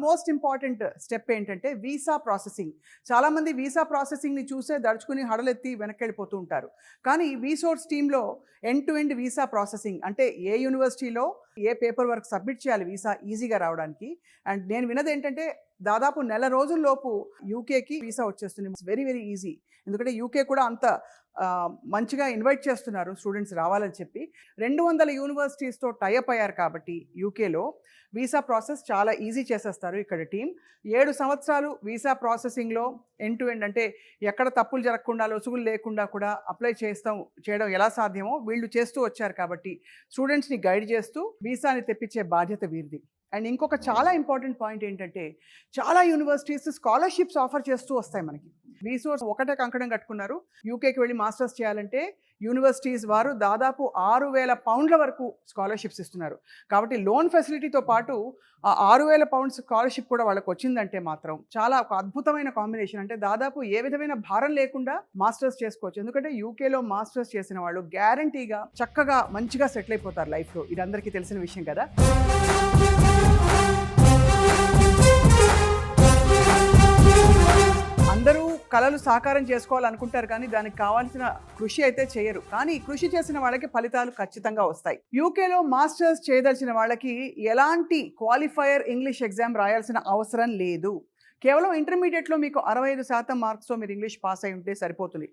Most important step ఏంటంటే visa processing. చాలామంది visa ప్రాసెసింగ్ని చూసే దడుచుకుని హడలెత్తి వెనక్కి వెళ్ళిపోతూ ఉంటారు. కానీ వీసోర్స్ టీంలో end to end visa processing అంటే ఏ యూనివర్సిటీలో ఏ పేపర్ వర్క్ సబ్మిట్ చేయాలి వీసా ఈజీగా రావడానికి. అండ్ నేను విన్నది ఏంటంటే దాదాపు నెల రోజుల్లోపు యూకేకి వీసా వచ్చేస్తుంది. It's very very easy. ఎందుకంటే యూకే కూడా అంత మంచిగా ఇన్వైట్ చేస్తున్నారు స్టూడెంట్స్ రావాలని చెప్పి. 200 యూనివర్సిటీస్తో టైఅప్ అయ్యారు కాబట్టి యూకేలో వీసా ప్రాసెస్ చాలా ఈజీ చేసేస్తారు ఇక్కడ టీం. 7 సంవత్సరాలు వీసా ప్రాసెసింగ్లో ఎండ్ టు ఎండ్ అంటే ఎక్కడ తప్పులు జరగకుండా లొసుగులు లేకుండా కూడా అప్లై చేయడం ఎలా సాధ్యమో వీళ్ళు చేస్తూ వచ్చారు కాబట్టి స్టూడెంట్స్ని గైడ్ చేస్తూ వీసాని తెప్పించే బాధ్యత వీరిది. అండ్ ఇంకొక చాలా ఇంపార్టెంట్ పాయింట్ ఏంటంటే చాలా యూనివర్సిటీస్ స్కాలర్షిప్స్ ఆఫర్ చేస్తూ వస్తాయి మనకి. వీసోర్స్ ఒకటే కంకణం కట్టుకున్నారు. యూకేకి వెళ్ళి మాస్టర్స్ చేయాలంటే యూనివర్సిటీస్ వారు దాదాపు 6,000 పౌండ్ల వరకు స్కాలర్షిప్స్ ఇస్తున్నారు. కాబట్టి లోన్ ఫెసిలిటీతో పాటు ఆ 6,000 పౌండ్స్ స్కాలర్షిప్ కూడా వాళ్ళకి వచ్చిందంటే మాత్రం చాలా ఒక అద్భుతమైన కాంబినేషన్. అంటే దాదాపు ఏ విధమైన భారం లేకుండా మాస్టర్స్ చేసుకోవచ్చు. ఎందుకంటే యూకేలో మాస్టర్స్ చేసిన వాళ్ళు గ్యారంటీగా చక్కగా మంచిగా సెటిల్ అయిపోతారు లైఫ్లో. ఇది అందరికీ తెలిసిన విషయం కదా. అందరూ కళలు సాకారం చేసుకోవాలనుకుంటారు కానీ దానికి కావాల్సిన కృషి అయితే చేయరు. కానీ కృషి చేసిన వాళ్ళకి ఫలితాలు ఖచ్చితంగా వస్తాయి. యూకేలో మాస్టర్స్ చేయదలిచిన వాళ్ళకి ఎలాంటి క్వాలిఫైయర్ ఇంగ్లీష్ ఎగ్జామ్ రాయాల్సిన అవసరం లేదు. కేవలం ఇంటర్మీడియట్లో మీకు 65% మార్క్స్తో మీరు ఇంగ్లీష్ పాస్ అయి ఉంటే సరిపోతుంది.